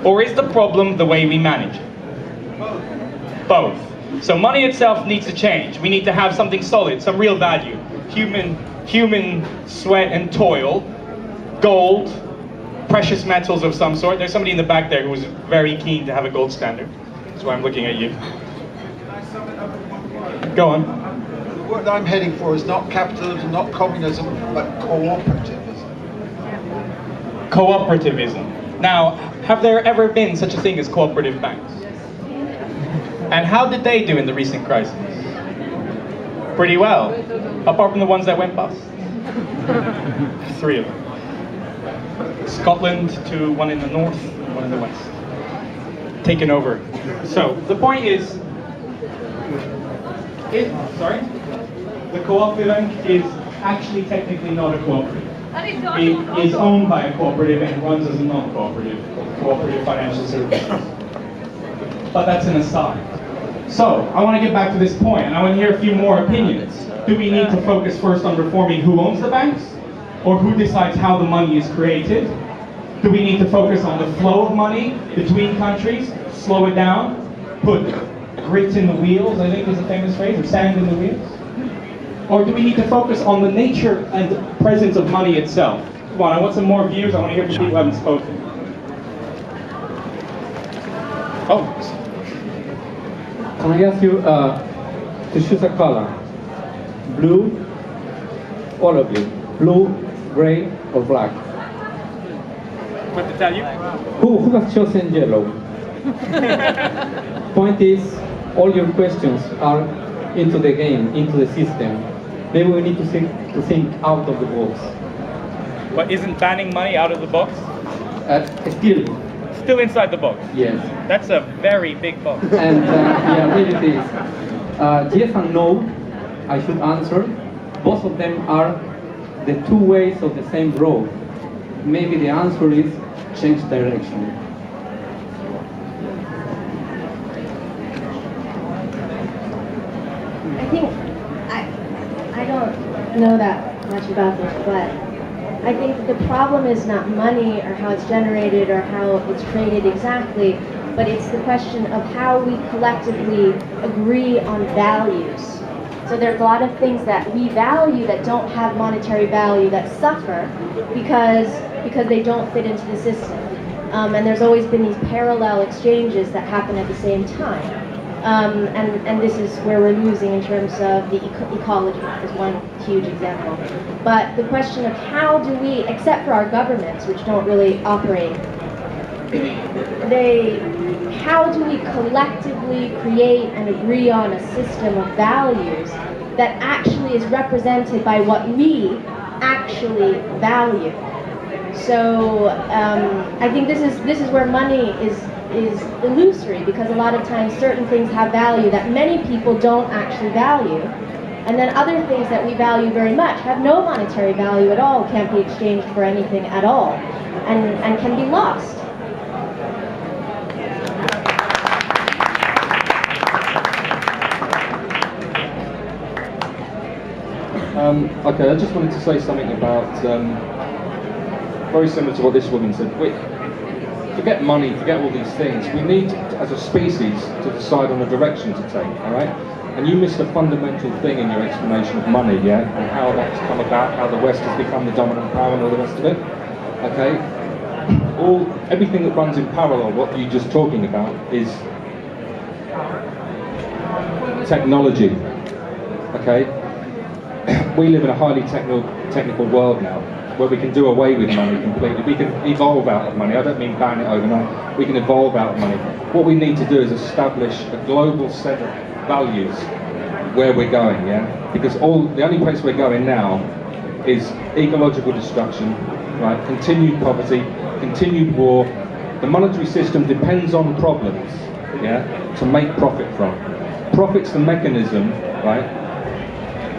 Or is the problem the way we manage it? Both. So money itself needs to change. We need to have something solid, some real value. Human sweat and toil, gold, precious metals of some sort. There's somebody in the back there who was very keen to have a gold standard. That's why I'm looking at you. Go on. What I'm heading for is not capitalism, not communism, but cooperativism. Cooperativism. Now, have there ever been such a thing as cooperative banks? And how did they do in the recent crisis? Pretty well, apart from the ones that went bust. 3 of them. Scotland to one in the north, one in the west. Taken over. So, the point is, the cooperative bank is actually technically not a cooperative. It is owned by a cooperative and runs as a non-cooperative, cooperative financial services. But that's an aside. So, I want to get back to this point, and I want to hear a few more opinions. Do we need to focus first on reforming who owns the banks? Or who decides how the money is created? Do we need to focus on the flow of money between countries, slow it down, put grit in the wheels, I think is a famous phrase, or sand in the wheels? Or do we need to focus on the nature and presence of money itself? Come on, I want some more views. I want to hear from people who haven't spoken. Oh. Can I ask you to choose a color? Blue, all of you. Blue, gray, or black? What to tell you? Who has chosen yellow? Point is, all your questions are into the game, into the system. Maybe we need to think out of the box. But isn't banning money out of the box? Still inside the box? Yes. That's a very big box. And yeah, really it is. Yes and no, I should answer. Both of them are the two ways of the same road. Maybe the answer is change direction. I think I don't know that much about this, but I think the problem is not money or how it's generated or how it's traded exactly, but it's the question of how we collectively agree on values. So there's a lot of things that we value that don't have monetary value that suffer because they don't fit into the system. And there's always been these parallel exchanges that happen at the same time. And this is where we're losing in terms of the ecology is one huge example. But the question of how do we, except for our governments, which don't really operate, how do we collectively create and agree on a system of values that actually is represented by what we actually value? So I think this is where money is illusory, because a lot of times certain things have value that many people don't actually value, and then other things that we value very much have no monetary value at all, can't be exchanged for anything at all, and can be lost. Okay, I just wanted to say something about, very similar to what this woman said. Forget money, forget all these things. We need, as a species, to decide on a direction to take, all right? And you missed a fundamental thing in your explanation of money, yeah? And how that's come about, how the West has become the dominant power and all the rest of it, okay? Everything that runs in parallel, what you're just talking about, is technology, okay? We live in a highly technical world now, where we can do away with money completely. We can evolve out of money. I don't mean ban it overnight. We can evolve out of money. What we need to do is establish a global set of values where we're going, yeah? Because the only place we're going now is ecological destruction, right? Continued poverty, continued war. The monetary system depends on problems, yeah, to make profit from. Profit's the mechanism, right,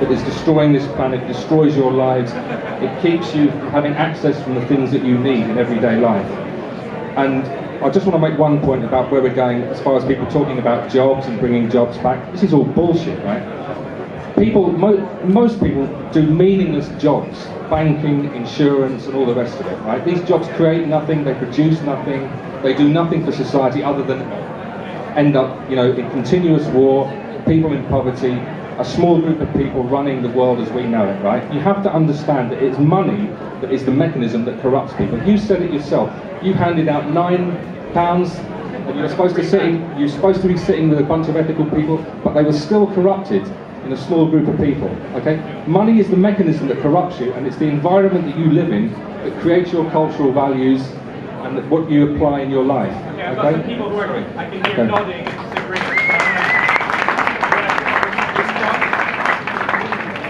that is destroying this planet, destroys your lives. It keeps you from having access from the things that you need in everyday life. And I just want to make one point about where we're going as far as people talking about jobs and bringing jobs back. This is all bullshit, right? Most people do meaningless jobs, banking, insurance, and all the rest of it, right? These jobs create nothing, they produce nothing, They do nothing for society other than end up, in continuous war, people in poverty, a small group of people running the world as we know it, right? You have to understand that it's money that is the mechanism that corrupts people. You said it yourself. You handed out £9 and you're supposed to be sitting with a bunch of ethical people, but they were still corrupted in a small group of people, okay? Money is the mechanism that corrupts you, and it's the environment that you live in that creates your cultural values and what you apply in your life, Okay, I've got some people who are, I can hear nodding, disagreeing.